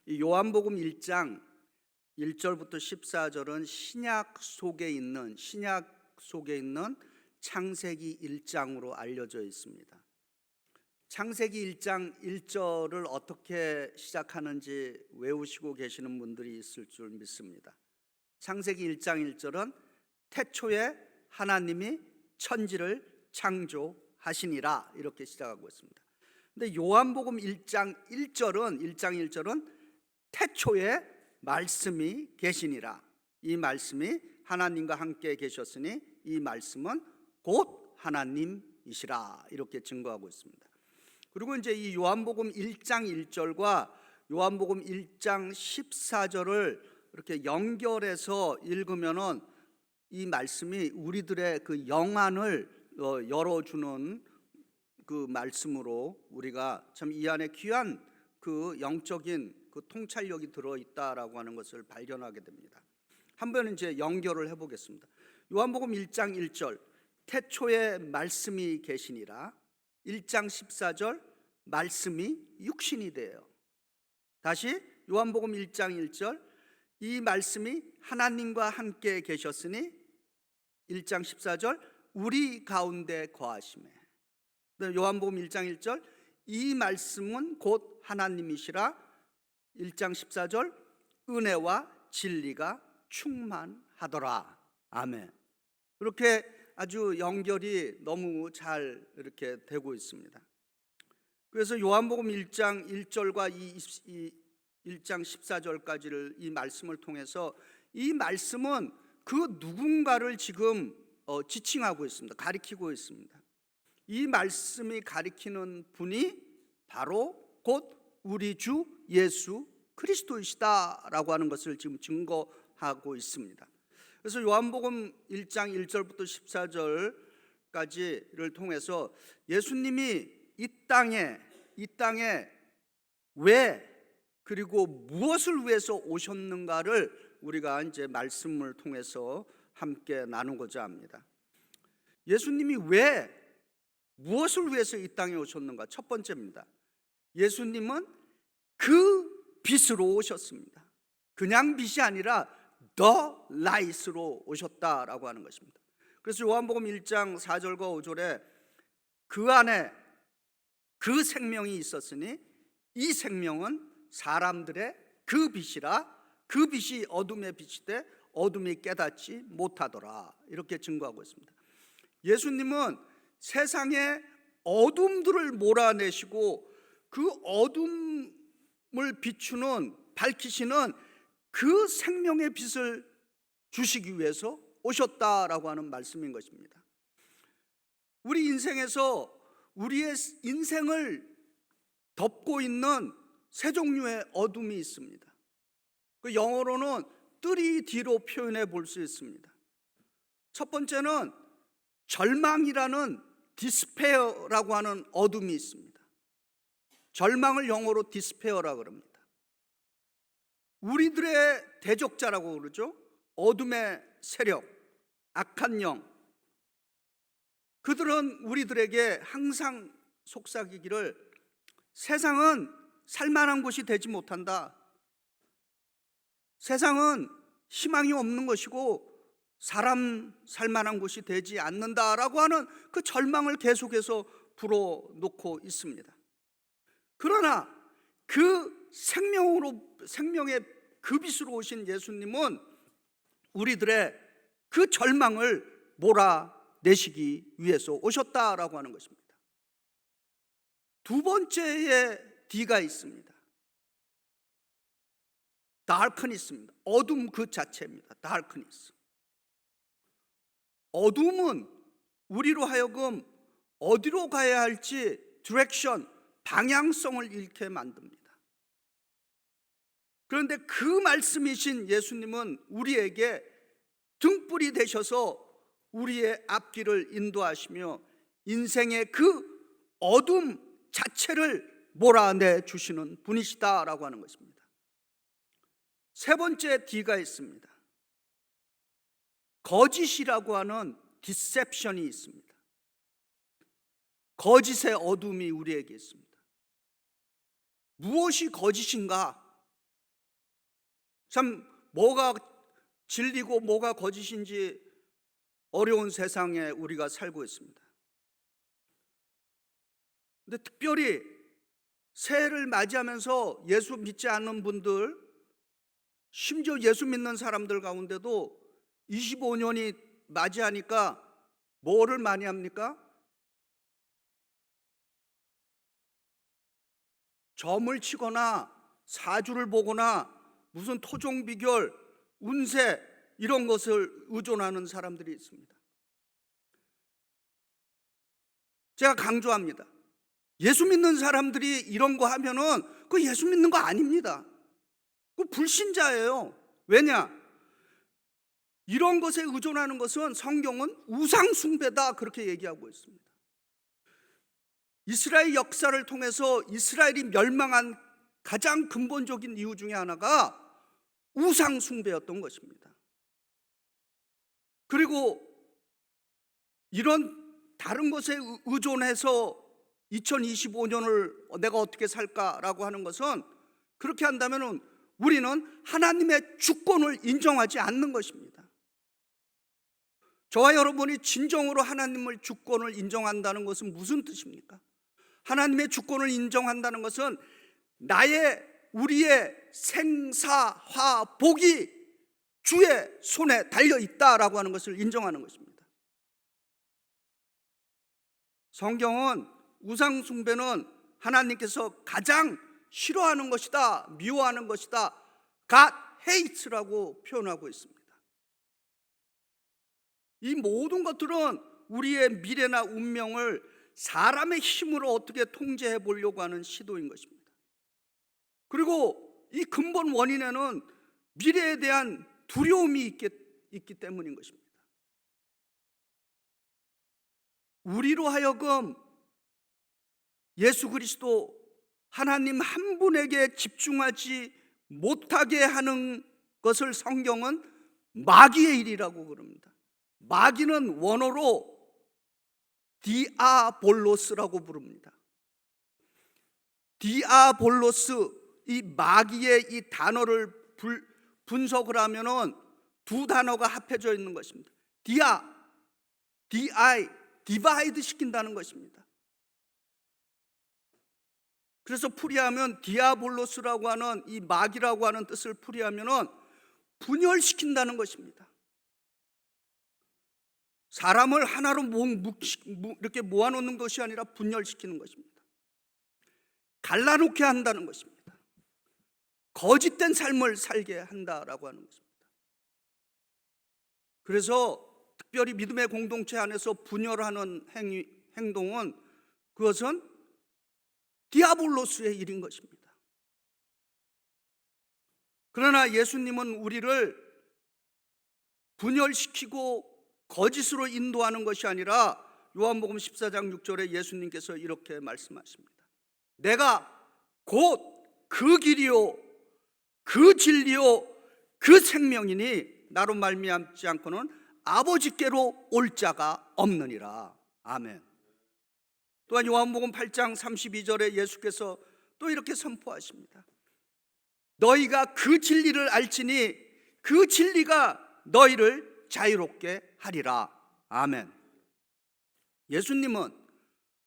이 요한복음 1장 1절부터 14절은 신약 속에 있는 창세기 1장으로 알려져 있습니다. 창세기 1장 1절을 어떻게 시작하는지 외우시고 계시는 분들이 있을 줄 믿습니다. 창세기 1장 1절은 태초에 하나님이 천지를 창조하시니라 이렇게 시작하고 있습니다. 근데 요한복음 1장 1절은 태초에 말씀이 계시니라, 이 말씀이 하나님과 함께 계셨으니 이 말씀은 곧 하나님이시라 이렇게 증거하고 있습니다. 그리고 이제 이 요한복음 1장 1절과 요한복음 1장 14절을 이렇게 연결해서 읽으면은 이 말씀이 우리들의 그 영안을 열어주는 그 말씀으로 우리가 참 이 안에 귀한 그 영적인 그 통찰력이 들어있다라고 하는 것을 발견하게 됩니다. 한번 이제 연결을 해보겠습니다. 요한복음 1장 1절 태초에 말씀이 계시니라, 1장 14절 말씀이 육신이 되어, 다시 요한복음 1장 1절 이 말씀이 하나님과 함께 계셨으니 1장 14절 우리 가운데 거하시매, 요한복음 1장 1절 이 말씀은 곧 하나님이시라, 1장 14절 은혜와 진리가 충만하더라. 아멘. 이렇게 아주 연결이 너무 잘 이렇게 되고 있습니다. 그래서 요한복음 1장 1절과 1장 14절까지를 이 말씀을 통해서 이 말씀은 그 누군가를 지금 지칭하고 있습니다. 가리키고 있습니다. 이 말씀이 가리키는 분이 바로 곧 우리 주 예수 그리스도이시다라고 하는 것을 지금 증거하고 있습니다. 그래서 요한복음 1장 1절부터 14절까지를 통해서 예수님이 이 땅에 왜 그리고 무엇을 위해서 오셨는가를 우리가 이제 말씀을 통해서 함께 나누고자 합니다. 예수님이 왜 무엇을 위해서 이 땅에 오셨는가? 첫 번째입니다. 예수님은 그 빛으로 오셨습니다. 그냥 빛이 아니라 The Light으로 오셨다라고 하는 것입니다. 그래서 요한복음 1장 4절과 5절에 그 안에 그 생명이 있었으니 이 생명은 사람들의 그 빛이라, 그 빛이 어둠의 빛이되 어둠이 깨닫지 못하더라 이렇게 증거하고 있습니다. 예수님은 세상의 어둠들을 몰아내시고 그 어둠을 비추는, 밝히시는 그 생명의 빛을 주시기 위해서 오셨다라고 하는 말씀인 것입니다. 우리 인생에서 우리의 인생을 덮고 있는 세 종류의 어둠이 있습니다. 그 영어로는 3D로 표현해 볼 수 있습니다. 첫 번째는 절망이라는 디스페어라고 하는 어둠이 있습니다. 절망을 영어로 디스페어라고 합니다. 우리들의 대적자라고 그러죠. 어둠의 세력, 악한 영, 그들은 우리들에게 항상 속삭이기를 세상은 살만한 곳이 되지 못한다, 세상은 희망이 없는 것이고 사람 살만한 곳이 되지 않는다라고 하는 그 절망을 계속해서 불어넣고 있습니다. 그러나 그 생명의 그 빛으로 오신 예수님은 우리들의 그 절망을 몰아내시기 위해서 오셨다라고 하는 것입니다. 두 번째의 D가 있습니다. 다크니스입니다. 어둠 그 자체입니다. 다크니스. 어둠은 우리로 하여금 어디로 가야 할지 디렉션, 방향성을 잃게 만듭니다. 그런데 그 말씀이신 예수님은 우리에게 등불이 되셔서 우리의 앞길을 인도하시며 인생의 그 어둠 자체를 몰아내 주시는 분이시다라고 하는 것입니다. 세 번째 D가 있습니다. 거짓이라고 하는 디셉션이 있습니다. 거짓의 어둠이 우리에게 있습니다. 무엇이 거짓인가? 참 뭐가 진리고 뭐가 거짓인지 어려운 세상에 우리가 살고 있습니다. 근데 특별히 새해를 맞이하면서 예수 믿지 않는 분들, 심지어 예수 믿는 사람들 가운데도 25년이 맞이하니까 뭐를 많이 합니까? 점을 치거나 사주를 보거나 무슨 토종 비결, 운세 이런 것을 의존하는 사람들이 있습니다. 제가 강조합니다. 예수 믿는 사람들이 이런 거 하면은 그 예수 믿는 거 아닙니다. 그 불신자예요. 왜냐? 이런 것에 의존하는 것은 성경은 우상 숭배다 그렇게 얘기하고 있습니다. 이스라엘 역사를 통해서 이스라엘이 멸망한 가장 근본적인 이유 중에 하나가 우상 숭배였던 것입니다. 그리고 이런 다른 것에 의존해서 2025년을 내가 어떻게 살까라고 하는 것은, 그렇게 한다면 우리는 하나님의 주권을 인정하지 않는 것입니다. 저와 여러분이 진정으로 하나님의 주권을 인정한다는 것은 무슨 뜻입니까? 하나님의 주권을 인정한다는 것은 우리의 생사화복이 주의 손에 달려 있다라고 하는 것을 인정하는 것입니다. 성경은 우상 숭배는 하나님께서 가장 싫어하는 것이다, 미워하는 것이다, God hates라고 표현하고 있습니다. 이 모든 것들은 우리의 미래나 운명을 사람의 힘으로 어떻게 통제해 보려고 하는 시도인 것입니다. 그리고 이 근본 원인에는 미래에 대한 두려움이 있기 때문인 것입니다. 우리로 하여금 예수 그리스도 하나님 한 분에게 집중하지 못하게 하는 것을 성경은 마귀의 일이라고 그럽니다. 마귀는 원어로 디아볼로스라고 부릅니다. 디아볼로스, 이 마귀의 이 단어를 분석을 하면은 두 단어가 합해져 있는 것입니다. 디바이드 시킨다는 것입니다. 그래서 풀이하면 디아볼로스라고 하는 이 마귀라고 하는 뜻을 풀이하면은 분열시킨다는 것입니다. 사람을 하나로 이렇게 모아놓는 것이 아니라 분열시키는 것입니다. 갈라놓게 한다는 것입니다. 거짓된 삶을 살게 한다라고 하는 것입니다. 그래서 특별히 믿음의 공동체 안에서 분열하는 행동은, 그것은 디아볼로스의 일인 것입니다. 그러나 예수님은 우리를 분열시키고 거짓으로 인도하는 것이 아니라 요한복음 14장 6절에 예수님께서 이렇게 말씀하십니다. 내가 곧 그 길이요 그 진리요 그 생명이니 나로 말미암지 않고는 아버지께로 올 자가 없느니라. 아멘. 또한 요한복음 8장 32절에 예수께서 또 이렇게 선포하십니다. 너희가 그 진리를 알지니 그 진리가 너희를 자유롭게 하리라. 아멘. 예수님은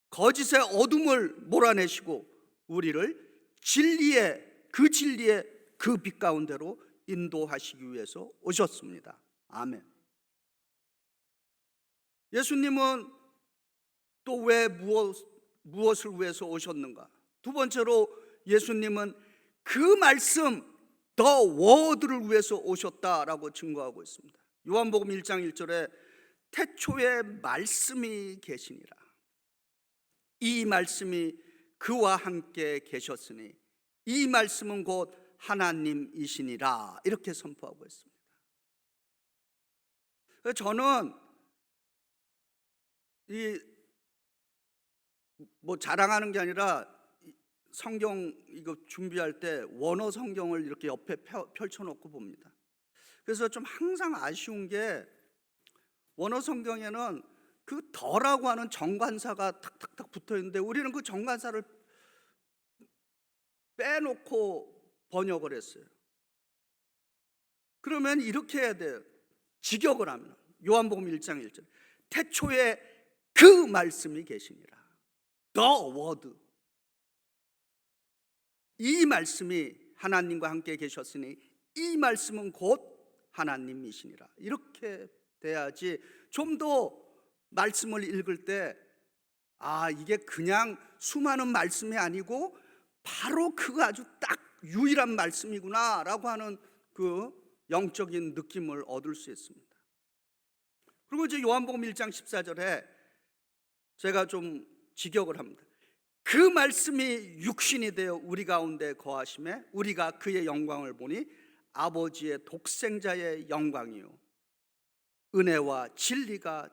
거짓의 어둠을 몰아내시고 우리를 진리의 그 빛 가운데로 인도하시기 위해서 오셨습니다. 아멘. 예수님은 또 왜 무엇을 위해서 오셨는가? 두 번째로 예수님은 그 말씀, 더 워드를 위해서 오셨다라고 증거하고 있습니다. 요한복음 1장 1절에 태초에 말씀이 계시니라. 이 말씀이 그와 함께 계셨으니 이 말씀은 곧 하나님이시니라. 이렇게 선포하고 있습니다. 저는 자랑하는 게 아니라 성경 이거 준비할 때 원어 성경을 이렇게 옆에 펼쳐놓고 봅니다. 그래서 좀 항상 아쉬운 게 원어 성경에는 그 더라고 하는 정관사가 탁탁탁 붙어 있는데 우리는 그 정관사를 빼놓고 번역을 했어요. 그러면 이렇게 해야 돼요. 직역을 하면 요한복음 1장 1절 태초에 그 말씀이 계시니라. The word. 이 말씀이 하나님과 함께 계셨으니 이 말씀은 곧 하나님이시니라. 이렇게 돼야지 좀 더 말씀을 읽을 때 이게 그냥 수많은 말씀이 아니고 바로 그거 아주 딱 유일한 말씀이구나 라고 하는 그 영적인 느낌을 얻을 수 있습니다. 그리고 이제 요한복음 1장 14절에 제가 좀 직역을 합니다. 그 말씀이 육신이 되어 우리 가운데 거하심에 우리가 그의 영광을 보니 아버지의 독생자의 영광이요 은혜와 진리가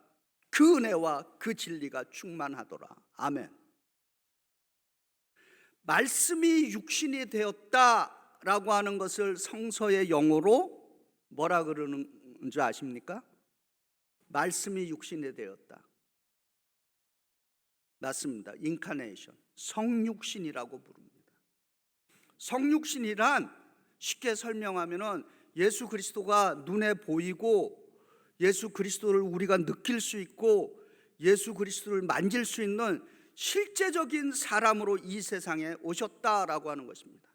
그 은혜와 그 진리가 충만하더라. 아멘. 말씀이 육신이 되었다라고 하는 것을 성서의 영어로 뭐라 그러는 줄 아십니까? 말씀이 육신이 되었다. 맞습니다. 인카네이션, 성육신이라고 부릅니다. 성육신이란 쉽게 설명하면은 예수 그리스도가 눈에 보이고 예수 그리스도를 우리가 느낄 수 있고 예수 그리스도를 만질 수 있는 실제적인 사람으로 이 세상에 오셨다라고 하는 것입니다.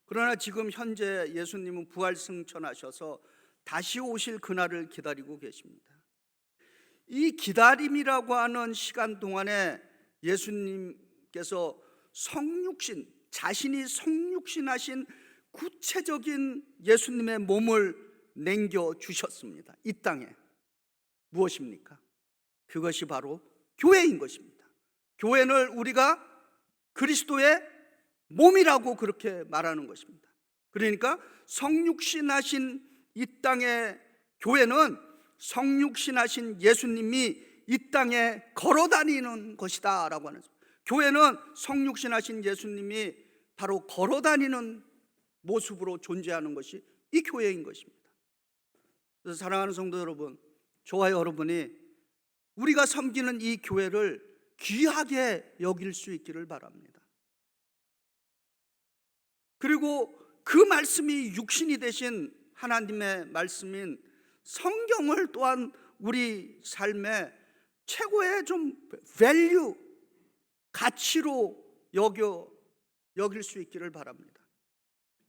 그러나 지금 현재 예수님은 부활승천하셔서 다시 오실 그날을 기다리고 계십니다. 이 기다림이라고 하는 시간 동안에 예수님께서 성육신, 자신이 성육신하신 구체적인 예수님의 몸을 남겨주셨습니다. 이 땅에. 무엇입니까? 그것이 바로 교회인 것입니다. 교회는 우리가 그리스도의 몸이라고 그렇게 말하는 것입니다. 그러니까 성육신하신 이 땅의 교회는 성육신하신 예수님이 이 땅에 걸어다니는 것이다 라고 하는 거죠. 교회는 성육신하신 예수님이 바로 걸어다니는 모습으로 존재하는 것이 이 교회인 것입니다. 그래서 사랑하는 성도 여러분, 저와 여러분이 우리가 섬기는 이 교회를 귀하게 여길 수 있기를 바랍니다. 그리고 그 말씀이 육신이 되신 하나님의 말씀인 성경을 또한 우리 삶의 최고의 좀 밸류, 가치로 여길 수 있기를 바랍니다.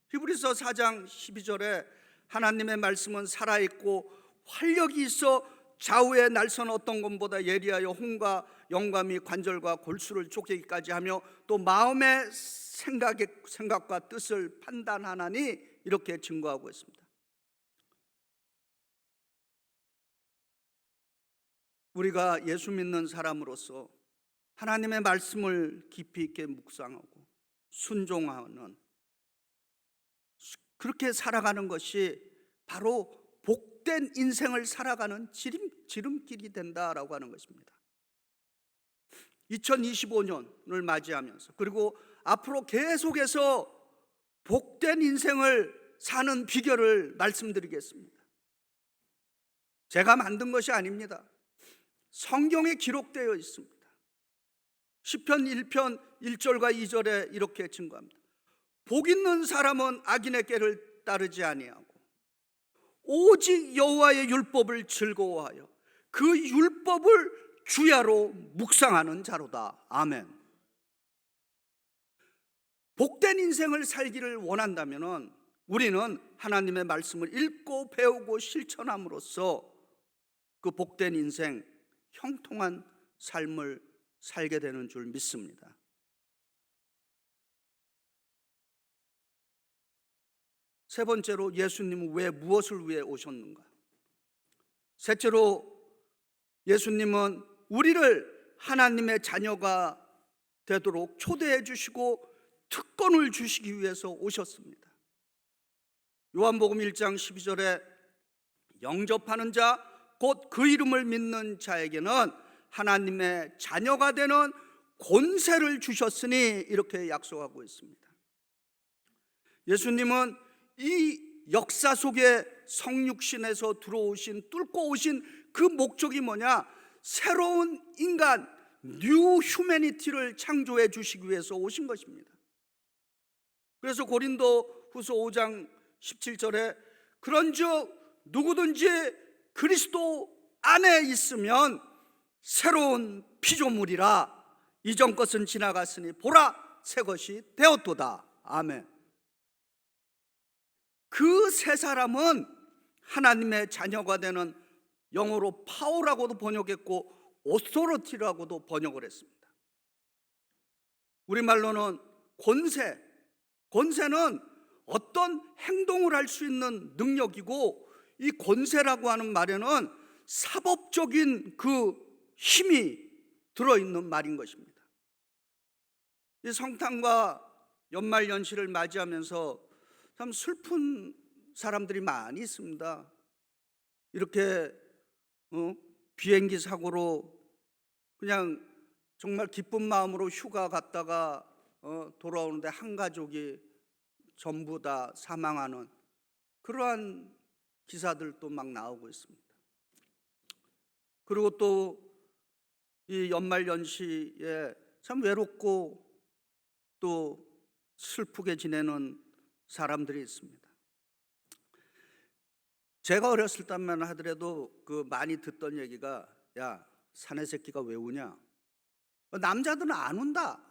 히브리서 4장 12절에 하나님의 말씀은 살아있고 활력이 있어 좌우의 날선 어떤 것보다 예리하여 혼과 영감이 관절과 골수를 쪼개기까지 하며 또 마음의 생각과 뜻을 판단하나니 이렇게 증거하고 있습니다. 우리가 예수 믿는 사람으로서 하나님의 말씀을 깊이 있게 묵상하고 순종하는 그렇게 살아가는 것이 바로 복된 인생을 살아가는 지름길이 된다라고 하는 것입니다. 2025년을 맞이하면서 그리고 앞으로 계속해서 복된 인생을 사는 비결을 말씀드리겠습니다. 제가 만든 것이 아닙니다. 성경에 기록되어 있습니다. 시편 1편 1절과 2절에 이렇게 증거합니다. 복 있는 사람은 악인의 꾀를 따르지 아니하고 오직 여호와의 율법을 즐거워하여 그 율법을 주야로 묵상하는 자로다. 아멘. 복된 인생을 살기를 원한다면 우리는 하나님의 말씀을 읽고 배우고 실천함으로써 그 복된 인생, 형통한 삶을 살게 되는 줄 믿습니다. 세 번째로 예수님은 왜 무엇을 위해 오셨는가? 셋째로 예수님은 우리를 하나님의 자녀가 되도록 초대해 주시고 특권을 주시기 위해서 오셨습니다. 요한복음 1장 12절에 영접하는 자 곧 그 이름을 믿는 자에게는 하나님의 자녀가 되는 권세를 주셨으니 이렇게 약속하고 있습니다. 예수님은 이 역사 속에 성육신에서 들어오신 뚫고 오신 그 목적이 뭐냐? 새로운 인간, 뉴 휴머니티를 창조해 주시기 위해서 오신 것입니다. 그래서 고린도 후서 5장 17절에 그런즉 누구든지 그리스도 안에 있으면 새로운 피조물이라. 이전 것은 지나갔으니 보라 새 것이 되었도다. 아멘. 그 세 사람은 하나님의 자녀가 되는, 영어로 파워라고도 번역했고 오토리티라고도 번역을 했습니다. 우리말로는 권세. 권세는 어떤 행동을 할 수 있는 능력이고, 이 권세라고 하는 말에는 사법적인 그 힘이 들어있는 말인 것입니다. 이 성탄과 연말연시를 맞이하면서 참 슬픈 사람들이 많이 있습니다. 이렇게 비행기 사고로 그냥 정말 기쁜 마음으로 휴가 갔다가 돌아오는데 한 가족이 전부 다 사망하는 그러한 기사들도 막 나오고 있습니다. 그리고 또 이 연말연시에 참 외롭고 또 슬프게 지내는 사람들이 있습니다. 제가 어렸을 때만 하더라도 그 많이 듣던 얘기가, 야, 사내 새끼가 왜 우냐? 남자들은 안 운다.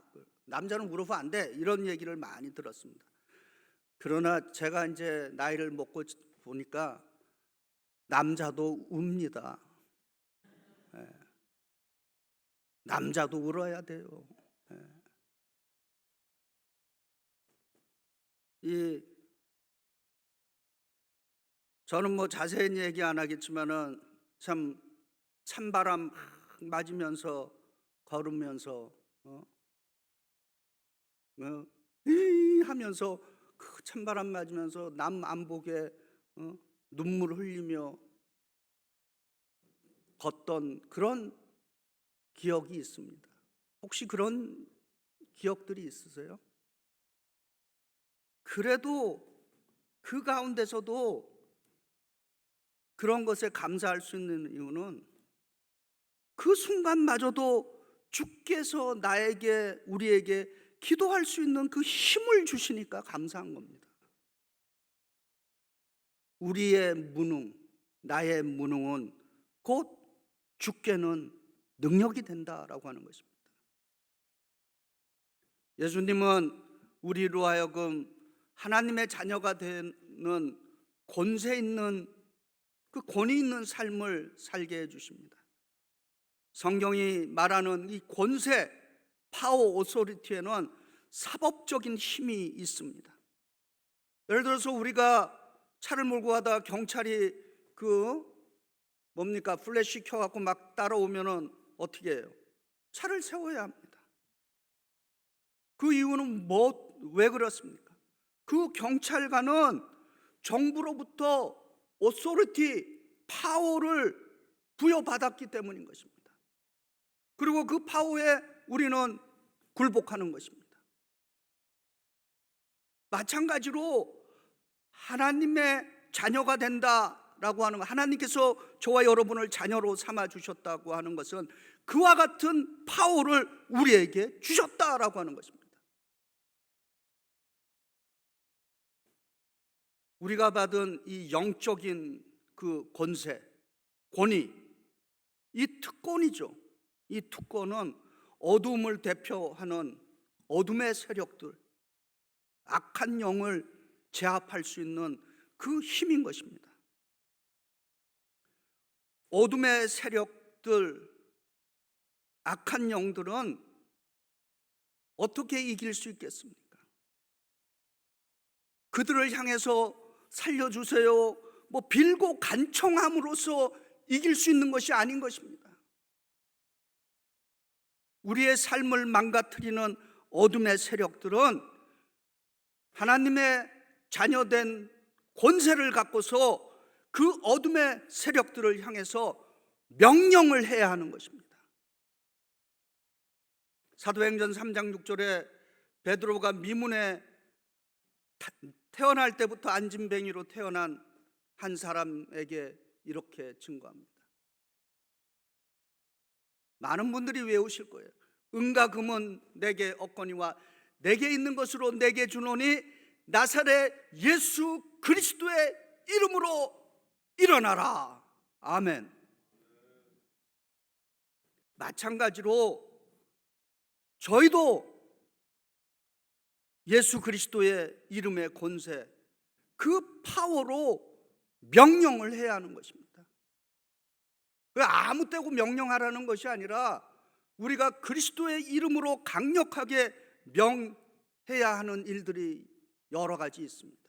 남자는 울어서 안 돼. 이런 얘기를 많이 들었습니다. 그러나 제가 이제 나이를 먹고 보니까 남자도 웁니다. 남자도 울어야 돼요. 저는 뭐 자세히 얘기 안 하겠지만은 참 찬바람 맞으면서 걸으면서 하면서 그 찬바람 맞으면서 남 안 보게 눈물 흘리며 걷던 그런 기억이 있습니다. 혹시 그런 기억들이 있으세요? 그래도 그 가운데서도 그런 것에 감사할 수 있는 이유는 그 순간마저도 주께서 나에게, 우리에게 기도할 수 있는 그 힘을 주시니까 감사한 겁니다. 우리의 무능, 나의 무능은 곧 주께는 능력이 된다라고 하는 것입니다. 예수님은 우리로 하여금 하나님의 자녀가 되는 권세 있는, 그 권위 있는 삶을 살게 해주십니다. 성경이 말하는 이 권세, 파워, 오소리티에는 사법적인 힘이 있습니다. 예를 들어서 우리가 차를 몰고 가다가 경찰이 플래시 켜갖고 막 따라오면은 어떻게 해요? 차를 세워야 합니다. 그 이유는 왜 그렇습니까? 그 경찰관은 정부로부터 오소리티, 파워를 부여받았기 때문인 것입니다. 그리고 그 파워에 우리는 굴복하는 것입니다. 마찬가지로 하나님의 자녀가 된다라고 하는 것, 하나님께서 저와 여러분을 자녀로 삼아 주셨다고 하는 것은 그와 같은 파워를 우리에게 주셨다라고 하는 것입니다. 우리가 받은 이 영적인 그 권세, 권위, 이 특권이죠. 이 특권은 어둠을 대표하는 어둠의 세력들, 악한 영을 제압할 수 있는 그 힘인 것입니다. 어둠의 세력들, 악한 영들은 어떻게 이길 수 있겠습니까? 그들을 향해서 살려주세요, 빌고 간청함으로써 이길 수 있는 것이 아닌 것입니다. 우리의 삶을 망가뜨리는 어둠의 세력들은 하나님의 자녀된 권세를 갖고서 그 어둠의 세력들을 향해서 명령을 해야 하는 것입니다. 사도행전 3장 6절에 베드로가 미문에 태어날 때부터 안진뱅이로 태어난 한 사람에게 이렇게 증거합니다. 많은 분들이 외우실 거예요. 은과 금은 내게 없거니와 내게 있는 것으로 내게 주노니 나사렛 예수 그리스도의 이름으로 일어나라. 아멘. 마찬가지로 저희도 예수 그리스도의 이름의 권세, 그 파워로 명령을 해야 하는 것입니다. 그 아무 때고 명령하라는 것이 아니라 우리가 그리스도의 이름으로 강력하게 명해야 하는 일들이 여러 가지 있습니다.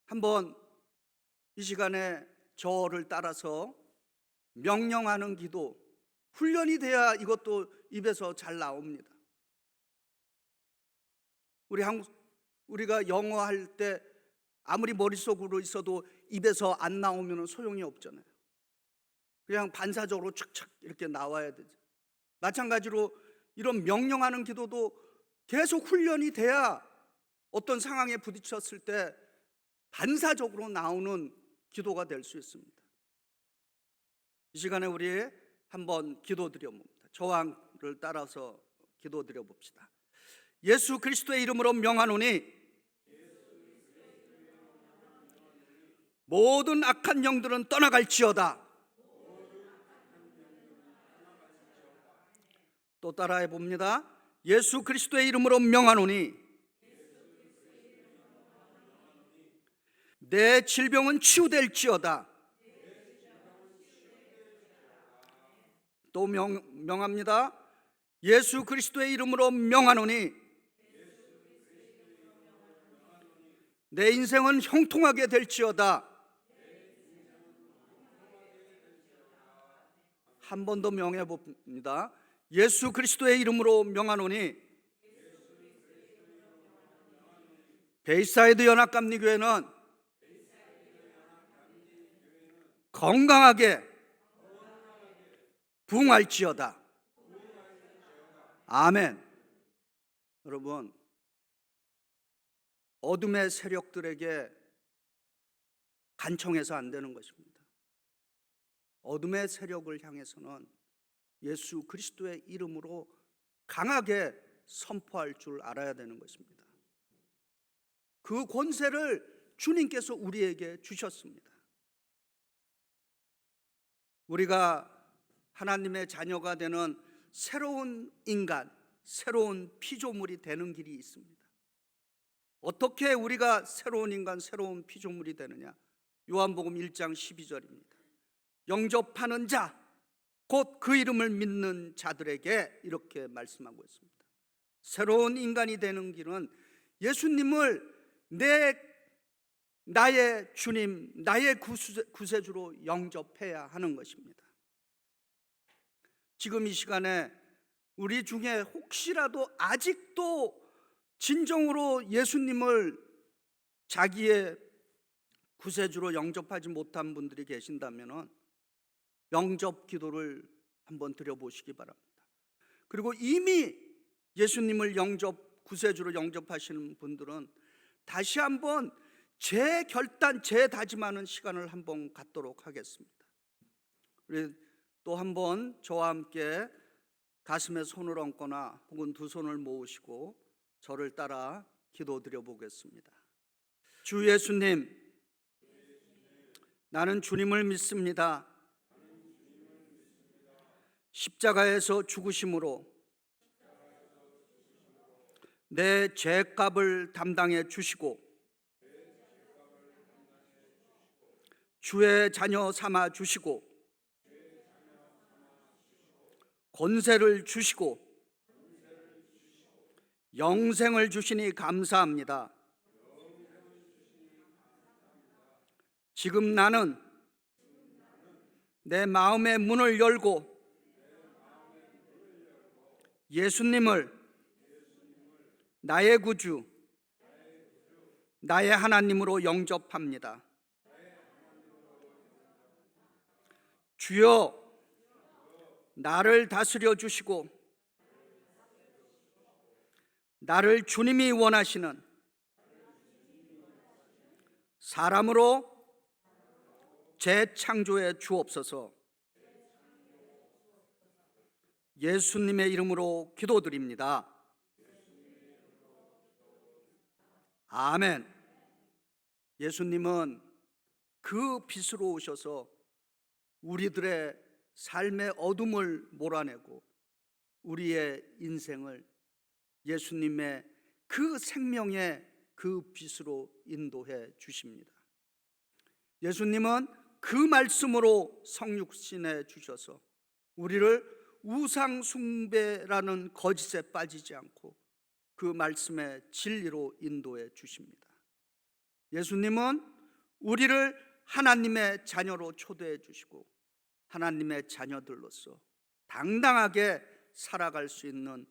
한번 이 시간에 저를 따라서 명령하는 기도, 훈련이 돼야 이것도 입에서 잘 나옵니다. 우리가 영어 할 때 아무리 머릿속으로 있어도 입에서 안 나오면 소용이 없잖아요. 그냥 반사적으로 착착 이렇게 나와야 되죠. 마찬가지로 이런 명령하는 기도도 계속 훈련이 돼야 어떤 상황에 부딪혔을 때 반사적으로 나오는 기도가 될 수 있습니다. 이 시간에 우리 한번 기도드려 봅니다. 저와를 따라서 기도드려 봅시다. 예수 그리스도의 이름으로 명하노니 모든 악한 영들은 떠나갈지어다. 또 따라해 봅니다. 예수 그리스도의 이름으로 명하노니 내 질병은 치유될지어다. 또 명합니다. 예수 그리스도의 이름으로 명하노니 내 인생은 형통하게 될지어다. 한 번 더 명해 봅니다. 예수 그리스도의 이름으로 명하노니 베이사이드 연합감리교회는 건강하게 부흥할지어다. 아멘. 여러분, 어둠의 세력들에게 간청해서 안 되는 것입니다. 어둠의 세력을 향해서는 예수 그리스도의 이름으로 강하게 선포할 줄 알아야 되는 것입니다. 그 권세를 주님께서 우리에게 주셨습니다. 우리가 하나님의 자녀가 되는 새로운 인간, 새로운 피조물이 되는 길이 있습니다. 어떻게 우리가 새로운 인간, 새로운 피조물이 되느냐? 요한복음 1장 12절입니다. 영접하는 자, 곧 그 이름을 믿는 자들에게 이렇게 말씀하고 있습니다. 새로운 인간이 되는 길은 예수님을 나의 주님, 나의 구세주로 영접해야 하는 것입니다. 지금 이 시간에 우리 중에 혹시라도 아직도 진정으로 예수님을 자기의 구세주로 영접하지 못한 분들이 계신다면 영접 기도를 한번 드려보시기 바랍니다. 그리고 이미 예수님을 구세주로 영접하시는 분들은 다시 한번 재결단, 재다짐하는 시간을 한번 갖도록 하겠습니다. 우리 또 한번 저와 함께 가슴에 손을 얹거나 혹은 두 손을 모으시고 저를 따라 기도드려 보겠습니다. 주 예수님, 나는 주님을 믿습니다. 십자가에서 죽으심으로 내 죄값을 담당해 주시고 주의 자녀 삼아 주시고 권세를 주시고 영생을 주시니 감사합니다. 지금 나는 내 마음의 문을 열고 예수님을 나의 구주, 나의 하나님으로 영접합니다. 주여, 나를 다스려 주시고 나를 주님이 원하시는 사람으로 재창조해 주옵소서. 예수님의 이름으로 기도드립니다. 아멘. 예수님은 그 빛으로 오셔서 우리들의 삶의 어둠을 몰아내고 우리의 인생을 예수님의 그 생명의 그 빛으로 인도해 주십니다. 예수님은 그 말씀으로 성육신해 주셔서 우리를 우상 숭배라는 거짓에 빠지지 않고 그 말씀의 진리로 인도해 주십니다. 예수님은 우리를 하나님의 자녀로 초대해 주시고 하나님의 자녀들로서 당당하게 살아갈 수 있는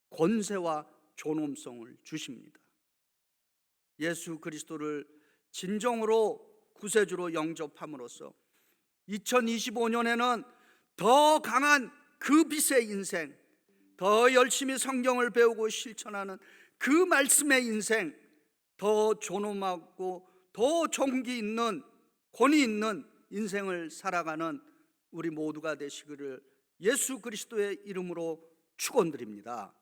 권세와 존엄성을 주십니다. 예수 그리스도를 진정으로 구세주로 영접함으로써 2025년에는 더 강한 그 빛의 인생, 더 열심히 성경을 배우고 실천하는 그 말씀의 인생, 더 존엄하고 더 종기 있는 권위 있는 인생을 살아가는 우리 모두가 되시기를 예수 그리스도의 이름으로 축원드립니다.